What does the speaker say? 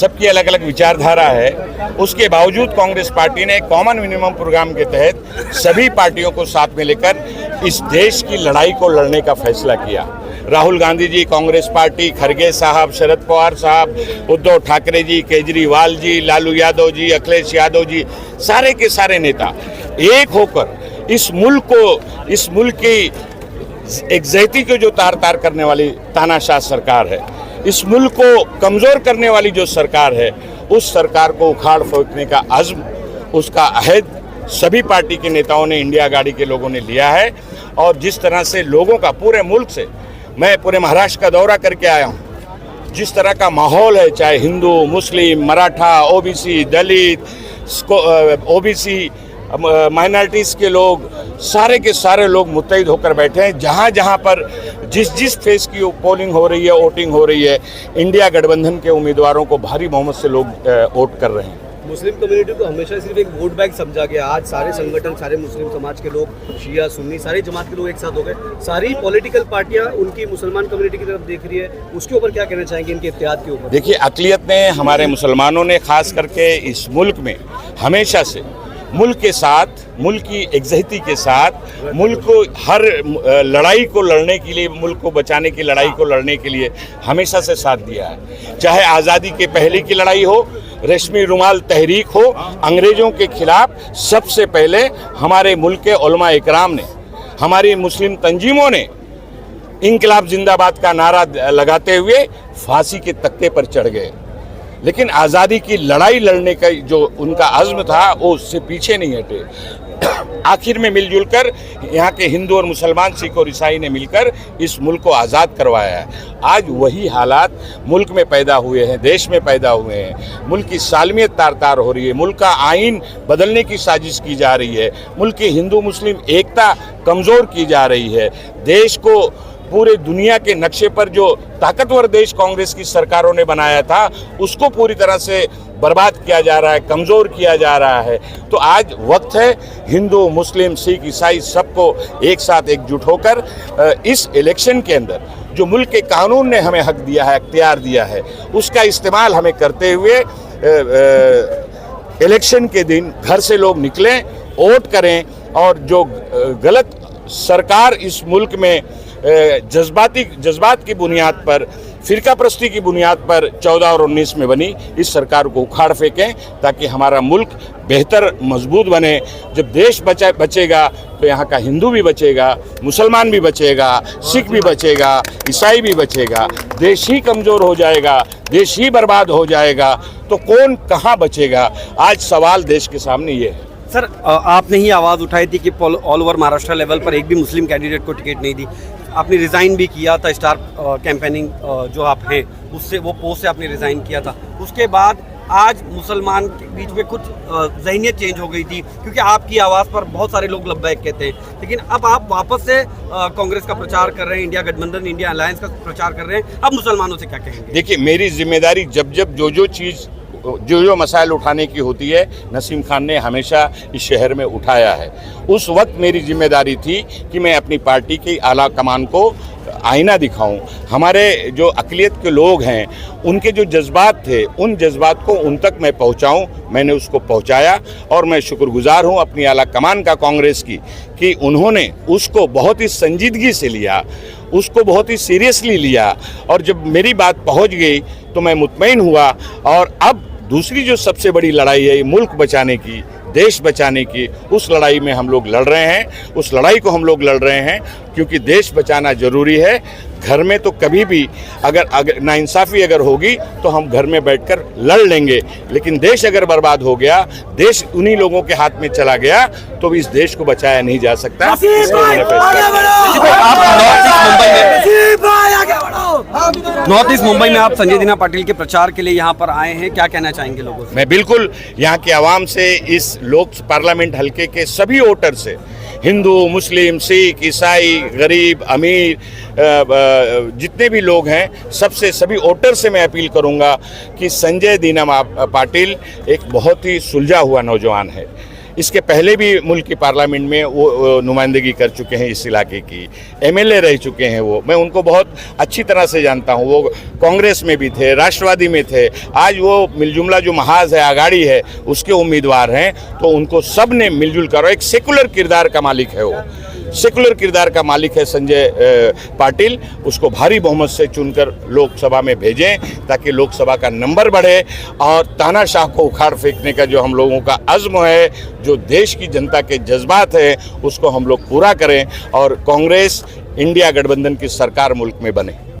सबकी अलग अलग विचारधारा है, उसके बावजूद कांग्रेस पार्टी ने कॉमन मिनिमम प्रोग्राम के तहत सभी पार्टियों को साथ में लेकर इस देश की लड़ाई को लड़ने का फैसला किया। राहुल गांधी जी, कांग्रेस पार्टी, खरगे साहब, शरद पवार साहब, उद्धव ठाकरे जी, केजरीवाल जी, लालू यादव जी, अखिलेश यादव जी, सारे के सारे नेता एक होकर इस मुल्क की एग्जैक्टी को जो तार तार करने वाली तानाशाह सरकार है, इस मुल्क को कमज़ोर करने वाली जो सरकार है, उस सरकार को उखाड़ फेंकने का अज़्म, उसका अहद सभी पार्टी के नेताओं ने, इंडिया गाड़ी के लोगों ने लिया है। और जिस तरह से लोगों का पूरे मुल्क से, मैं पूरे महाराष्ट्र का दौरा करके आया हूँ, जिस तरह का माहौल है, चाहे हिंदू, मुस्लिम, मराठा, ओबीसी, दलित, ओबीसी, माइनॉरिटीज़ के लोग, सारे के सारे लोग मुत्तहिद होकर बैठे हैं। जहाँ जहाँ पर जिस फेस की पोलिंग हो रही है, वोटिंग हो रही है, इंडिया गठबंधन के उम्मीदवारों को भारी बहुमत से लोग वोट कर रहे हैं। मुस्लिम कम्युनिटी को हमेशा सिर्फ एक वोट बैंक समझा गया। आज सारे संगठन, सारे मुस्लिम समाज के लोग, शिया, सुन्नी, सारी जमात के लोग एक साथ हो गए। सारी पॉलिटिकल पार्टियां उनकी मुसलमान कम्युनिटी की तरफ देख रही है। उसके ऊपर क्या कहना चाहेंगे, इनके इत्तेहाद के ऊपर? देखिए, अक़लियत ने, हमारे मुसलमानों ने खास करके इस मुल्क में हमेशा से मुल्क के साथ, मुल्क की एग्जैक्टी के साथ, मुल्क को हर लड़ाई को लड़ने के लिए, मुल्क को बचाने की लड़ाई को लड़ने के लिए हमेशा से साथ दिया है। चाहे आज़ादी के पहले की लड़ाई हो, रेशमी रुमाल तहरीक हो, अंग्रेज़ों के खिलाफ सबसे पहले हमारे मुल्क के उलमा इकराम ने, हमारी मुस्लिम तंजीमों ने इंकलाब जिंदाबाद का नारा लगाते हुए फांसी के तख्ते पर चढ़ गए। लेकिन आज़ादी की लड़ाई लड़ने का जो उनका अज़्म था, वो उससे पीछे नहीं हटे। आखिर में मिलजुल कर यहाँ के हिंदू और मुसलमान, सिख और ईसाई ने मिलकर इस मुल्क को आज़ाद करवाया है। आज वही हालात मुल्क में पैदा हुए हैं, देश में पैदा हुए हैं। मुल्क की सालमियत तार तार हो रही है, मुल्क का आइन बदलने की साजिश की जा रही है, मुल्क की हिंदू मुस्लिम एकता कमज़ोर की जा रही है। देश को पूरे दुनिया के नक्शे पर जो ताकतवर देश कांग्रेस की सरकारों ने बनाया था, उसको पूरी तरह से बर्बाद किया जा रहा है, कमज़ोर किया जा रहा है। तो आज वक्त है हिंदू, मुस्लिम, सिख, ईसाई सबको एक साथ एकजुट होकर इस इलेक्शन के अंदर जो मुल्क के कानून ने हमें हक दिया है, अख्तियार दिया है, उसका इस्तेमाल हमें करते हुए इलेक्शन के दिन घर से लोग निकलें, वोट करें और जो गलत सरकार इस मुल्क में जज्बात की बुनियाद पर, फ़िरका परस्ती की बुनियाद पर 14 और 19 में बनी, इस सरकार को उखाड़ फेंकें ताकि हमारा मुल्क बेहतर, मजबूत बने। जब देश बचेगा तो यहाँ का हिंदू भी बचेगा, मुसलमान भी बचेगा, सिख भी बचेगा, ईसाई भी बचेगा। देश ही कमज़ोर हो जाएगा, देश ही बर्बाद हो जाएगा तो कौन कहाँ बचेगा? आज सवाल देश के सामने ये है। सर, आपने ही आवाज़ उठाई थी कि ऑल ओवर महाराष्ट्र लेवल पर एक भी मुस्लिम कैंडिडेट को टिकट नहीं दी। आपने रिज़ाइन भी किया था, स्टार कैंपेनिंग जो आप हैं उससे, वो पोस्ट से आपने रिज़ाइन किया था। उसके बाद आज मुसलमान के बीच में कुछ ज़हनियत चेंज हो गई थी, क्योंकि आपकी आवाज़ पर बहुत सारे लोग लब्बैक कहते हैं। लेकिन अब आप वापस से कांग्रेस का प्रचार कर रहे हैं, इंडिया गठबंधन, इंडिया अलायंस का प्रचार कर रहे हैं। अब मुसलमानों से क्या कहेंगे? देखिए, मेरी जिम्मेदारी जब जो चीज़, जो मसाइल उठाने की होती है, नसीम खान ने हमेशा इस शहर में उठाया है। उस वक्त मेरी जिम्मेदारी थी कि मैं अपनी पार्टी की आला कमान को आईना दिखाऊं। हमारे जो अक़लियत के लोग हैं, उनके जो जज्बात थे, उन जज्बात को उन तक मैं पहुंचाऊं। मैंने उसको पहुंचाया और मैं शुक्रगुजार हूं अपनी आला कमान का, कांग्रेस की, कि उन्होंने उसको बहुत ही संजीदगी से लिया, उसको बहुत ही सीरियसली लिया। और जब मेरी बात पहुंच गई तो मैं मुतमईन हुआ। और अब दूसरी जो सबसे बड़ी लड़ाई है, मुल्क बचाने की, देश बचाने की, उस लड़ाई में हम लोग लड़ रहे हैं। उस लड़ाई को हम लोग लड़ रहे हैं क्योंकि देश बचाना ज़रूरी है। घर में तो कभी भी अगर नाइंसाफ़ी अगर होगी तो हम घर में बैठकर लड़ लेंगे, लेकिन देश अगर बर्बाद हो गया, देश उन्हीं लोगों के हाथ में चला गया, तो इस देश को बचाया नहीं जा सकता। नॉर्थ ईस्ट मुंबई में आप संजय दीना पाटिल के प्रचार के लिए यहाँ पर आए हैं, क्या कहना चाहेंगे लोगों से? मैं बिल्कुल यहाँ के आवाम से, इस लोक पार्लियामेंट हल्के के सभी वोटर से, हिंदू, मुस्लिम, सिख, ईसाई, गरीब, अमीर, जितने भी लोग हैं, सबसे, सभी वोटर से मैं अपील करूंगा कि संजय दीना पाटिल एक बहुत ही सुलझा हुआ नौजवान है। इसके पहले भी मुल्क की पार्लियामेंट में वो नुमाइंदगी कर चुके हैं इस इलाके की, एमएलए रह चुके हैं वो, मैं उनको बहुत अच्छी तरह से जानता हूँ। वो कांग्रेस में भी थे, राष्ट्रवादी में थे, आज वो मिलजुमला जो महाज है, आघाड़ी है, उसके उम्मीदवार हैं। तो उनको सब ने मिलजुल कर, एक सेकुलर किरदार का मालिक है वो, सेकुलर किरदार का मालिक है संजय पाटिल, उसको भारी बहुमत से चुनकर लोकसभा में भेजें ताकि लोकसभा का नंबर बढ़े और तानाशाह को उखाड़ फेंकने का जो हम लोगों का अज़्म है, जो देश की जनता के जज्बात है, उसको हम लोग पूरा करें और कांग्रेस इंडिया गठबंधन की सरकार मुल्क में बने।